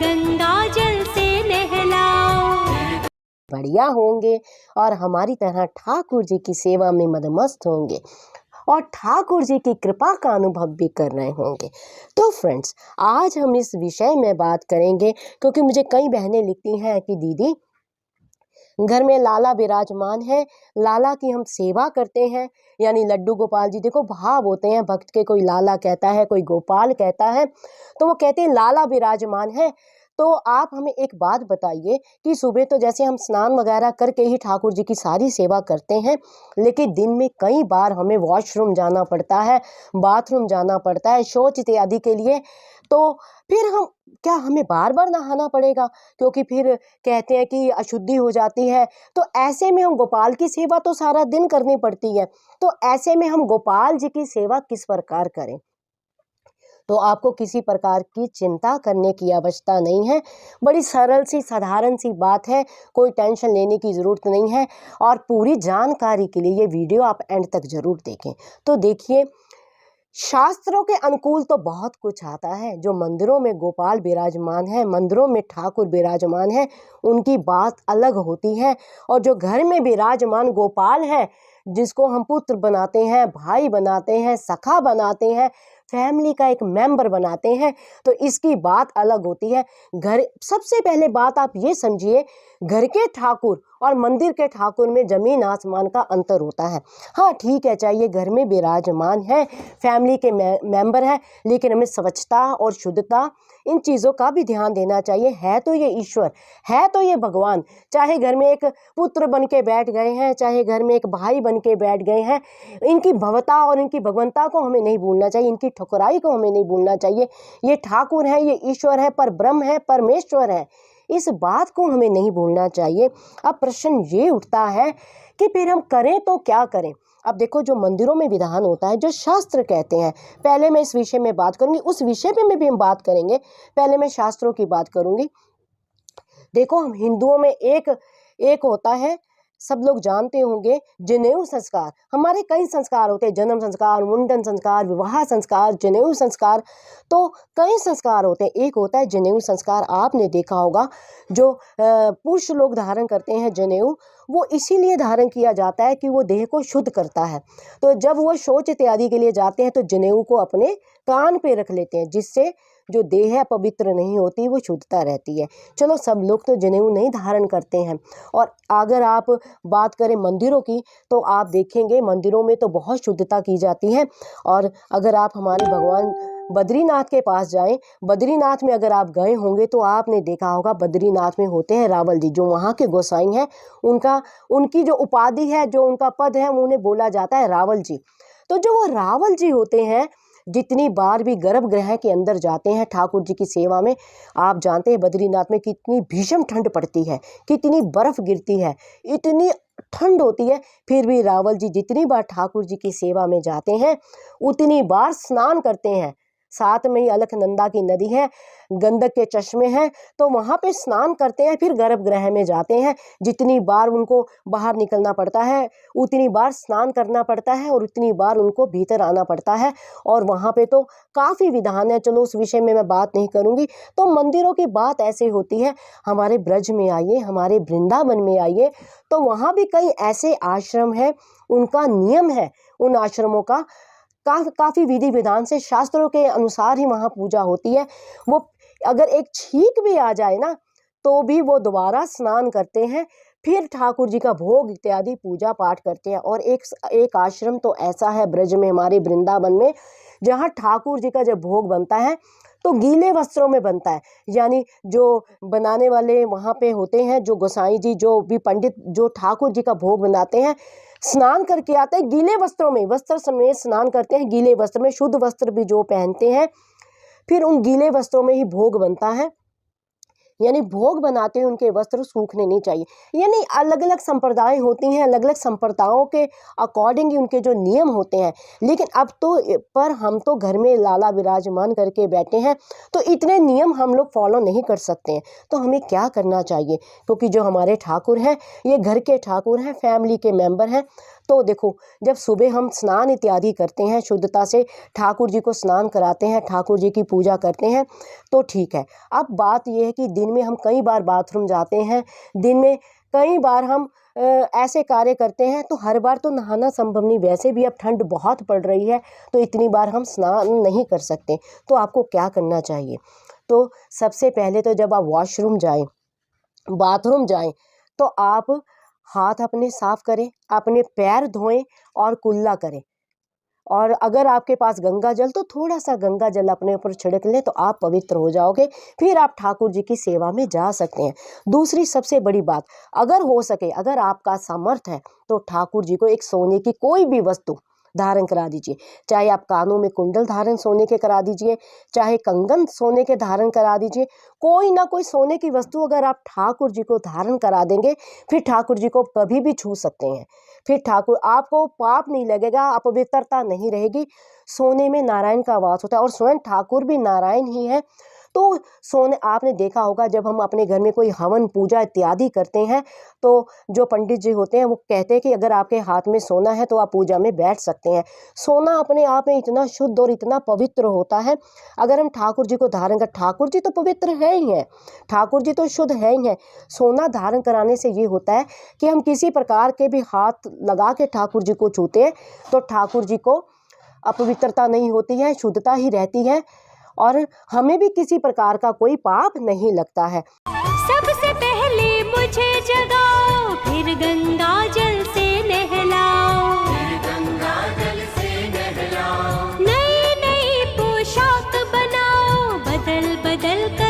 गंगा जल से नहलाओ। बढ़िया होंगे और हमारी तरह ठाकुर जी की सेवा में मदमस्त होंगे और ठाकुर जी की कृपा का अनुभव भी कर रहे होंगे। तो फ्रेंड्स, आज हम इस विषय में बात करेंगे क्योंकि मुझे कई बहनें लिखती हैं कि दीदी घर में लाला विराजमान है, लाला की हम सेवा करते हैं, यानी लड्डू गोपाल जी। देखो भाव होते हैं भक्त के, कोई लाला कहता है, कोई गोपाल कहता है, तो वो कहते हैं लाला विराजमान है। तो आप हमें एक बात बताइए कि सुबह तो जैसे हम स्नान वगैरह करके ही ठाकुर जी की सारी सेवा करते हैं, लेकिन दिन में कई बार हमें वॉशरूम जाना पड़ता है, बाथरूम जाना पड़ता है, शौच इत्यादि के लिए। तो फिर हमें बार बार नहाना पड़ेगा, क्योंकि फिर कहते हैं कि अशुद्धि हो जाती है। तो ऐसे में हम गोपाल की सेवा तो सारा दिन करनी पड़ती है, तो ऐसे में हम गोपाल जी की सेवा किस प्रकार करें? तो आपको किसी प्रकार की चिंता करने की आवश्यकता नहीं है, बड़ी सरल सी साधारण सी बात है, कोई टेंशन लेने की ज़रूरत नहीं है। और पूरी जानकारी के लिए ये वीडियो आप एंड तक ज़रूर देखें। तो देखिए, शास्त्रों के अनुकूल तो बहुत कुछ आता है। जो मंदिरों में गोपाल विराजमान है, मंदिरों में ठाकुर विराजमान है, उनकी बात अलग होती है। और जो घर में विराजमान गोपाल है, जिसको हम पुत्र बनाते हैं, भाई बनाते हैं, सखा बनाते हैं, फैमिली का एक मेंबर बनाते हैं, तो इसकी बात अलग होती है। घर सबसे पहले बात आप ये समझिए, घर के ठाकुर और मंदिर के ठाकुर में जमीन आसमान का अंतर होता है। हाँ ठीक है, चाहिए घर में विराजमान है, फैमिली के मेंबर है, लेकिन हमें स्वच्छता और शुद्धता इन चीज़ों का भी ध्यान देना चाहिए। है तो ये ईश्वर, है तो ये भगवान। चाहे घर में एक पुत्र बन के बैठ गए हैं, चाहे घर में एक भाई बन के बैठ गए हैं, इनकी भवता और इनकी भगवंता को हमें नहीं भूलना चाहिए, इनकी ठकुराई को हमें नहीं भूलना चाहिए। ये ठाकुर है, ये ईश्वर है, पर ब्रह्म है, परमेश्वर है, इस बात को हमें नहीं भूलना चाहिए। अब प्रश्न ये उठता है कि फिर हम करें तो क्या करें? अब देखो, जो मंदिरों में विधान होता है, जो शास्त्र कहते हैं, पहले मैं इस विषय में बात करूंगी, उस विषय पे में भी हम बात करेंगे, पहले मैं शास्त्रों की बात करूंगी। देखो, हम हिंदुओं में एक होता है, सब लोग जानते होंगे, जनेऊ संस्कार। हमारे कई संस्कार होते हैं, जन्म संस्कार, मुंडन संस्कार, विवाह संस्कार, जनेऊ संस्कार, तो कई संस्कार होते हैं। एक होता है जनेऊ संस्कार, आपने देखा होगा, जो पुरुष लोग धारण करते हैं जनेऊ, वो इसीलिए धारण किया जाता है कि वो देह को शुद्ध करता है। तो जब वो शौच इत्यादि के लिए जाते हैं तो जनेऊ को अपने कान पे रख लेते हैं, जिससे जो देह है पवित्र नहीं होती, वो शुद्धता रहती है। चलो, सब लोग तो जनेऊ नहीं धारण करते हैं। और अगर आप बात करें मंदिरों की, तो आप देखेंगे मंदिरों में तो बहुत शुद्धता की जाती है। और अगर आप हमारे भगवान बद्रीनाथ के पास जाएं, बद्रीनाथ में अगर आप गए होंगे तो आपने देखा होगा, बद्रीनाथ में होते हैं रावल जी, जो वहाँ के गोसाई हैं। उनकी जो उपाधि है, जो उनका पद है, उन्हें बोला जाता है रावल जी। तो जो वो रावल जी होते हैं, जितनी बार भी गर्भगृह के अंदर जाते हैं ठाकुर जी की सेवा में, आप जानते हैं बद्रीनाथ में कितनी भीषण ठंड पड़ती है, कितनी बर्फ गिरती है, इतनी ठंड होती है, फिर भी रावल जी जितनी बार ठाकुर जी की सेवा में जाते हैं, उतनी बार स्नान करते हैं। साथ में ही अलकनंदा की नदी है, गंडक के चश्मे हैं, तो वहाँ पे स्नान करते हैं, फिर गर्भगृह में जाते हैं। जितनी बार उनको बाहर निकलना पड़ता है, उतनी बार स्नान करना पड़ता है, और उतनी बार उनको भीतर आना पड़ता है। और वहाँ पे तो काफ़ी विधान है, चलो उस विषय में मैं बात नहीं करूँगी। तो मंदिरों की बात ऐसे होती है, हमारे ब्रज में आइए, हमारे वृंदावन में आइए, तो वहाँ भी कई ऐसे आश्रम हैं, उनका नियम है, उन आश्रमों का काफ़ी विधि विधान से, शास्त्रों के अनुसार ही वहाँ पूजा होती है। वो अगर एक छींक भी आ जाए ना, तो भी वो दोबारा स्नान करते हैं, फिर ठाकुर जी का भोग इत्यादि पूजा पाठ करते हैं। और एक आश्रम तो ऐसा है ब्रज में, हमारे वृंदावन में, जहाँ ठाकुर जी का जब भोग बनता है तो गीले वस्त्रों में बनता है। यानी जो बनाने वाले वहाँ पे होते हैं, जो गोसाई जी, जो भी पंडित जो ठाकुर जी का भोग बनाते हैं, स्नान करके आते हैं गीले वस्त्रों में, वस्त्र समेत स्नान करते हैं गीले वस्त्र में, शुद्ध वस्त्र भी जो पहनते हैं, फिर उन गीले वस्त्रों में ही भोग बनता है। यानी भोग बनाते हैं, उनके वस्त्र सूखने नहीं चाहिए। यानी अलग अलग संप्रदाय होती हैं, अलग अलग संप्रदायों के अकॉर्डिंग उनके जो नियम होते हैं। लेकिन अब तो पर हम तो घर में लाला विराजमान करके बैठे हैं, तो इतने नियम हम लोग फॉलो नहीं कर सकते हैं। तो हमें क्या करना चाहिए, क्योंकि जो हमारे ठाकुर हैं, ये घर के ठाकुर हैं, फैमिली के मेंबर हैं, तो देखो, जब सुबह हम स्नान इत्यादि करते हैं, शुद्धता से ठाकुर जी को स्नान कराते हैं, ठाकुर जी की पूजा करते हैं, तो ठीक है। अब बात यह है कि दिन में हम कई बार बाथरूम जाते हैं, दिन में कई बार हम ऐसे कार्य करते हैं, तो हर बार तो नहाना संभव नहीं। वैसे भी अब ठंड बहुत पड़ रही है, तो इतनी बार हम स्नान नहीं कर सकते। तो आपको क्या करना चाहिए? तो सबसे पहले तो जब आप वॉशरूम जाएं, बाथरूम जाएं, तो आप हाथ अपने साफ करें, अपने पैर धोएं और कुल्ला करें। और अगर आपके पास गंगा जल, तो थोड़ा सा गंगा जल अपने ऊपर छिड़क लें, तो आप पवित्र हो जाओगे। फिर आप ठाकुर जी की सेवा में जा सकते हैं। दूसरी सबसे बड़ी बात, अगर हो सके, अगर आपका सामर्थ्य है, तो ठाकुर जी को एक सोने की कोई भी वस्तु धारण करा दीजिए। चाहे आप कानों में कुंडल धारण सोने के करा दीजिए, चाहे कंगन सोने के धारण करा दीजिए, कोई ना कोई सोने की वस्तु अगर आप ठाकुर जी को धारण करा देंगे, फिर ठाकुर जी को कभी भी छू सकते हैं। फिर ठाकुर, आपको पाप नहीं लगेगा, अपवित्रता नहीं रहेगी। सोने में नारायण का वास होता है और स्वयं ठाकुर भी नारायण ही है। तो सोने, आपने देखा होगा जब हम अपने घर में कोई हवन पूजा इत्यादि करते हैं, तो जो पंडित जी होते हैं वो कहते हैं कि अगर आपके हाथ में सोना है तो आप पूजा में बैठ सकते हैं। सोना अपने आप में इतना शुद्ध और इतना पवित्र होता है। अगर हम ठाकुर जी को धारण कर, ठाकुर जी तो पवित्र है ही हैं, ठाकुर जी तो शुद्ध है ही हैं। सोना धारण कराने से ये होता है कि हम किसी प्रकार के भी हाथ लगा के ठाकुर जी को छूते हैं, तो ठाकुर जी को अपवित्रता नहीं होती है, शुद्धता ही रहती है, और हमें भी किसी प्रकार का कोई पाप नहीं लगता है। सबसे पहले मुझे जगाओ, फिर गंगा जल से नहलाओ, नई नई पोशाक बनाओ, बदल बदल कर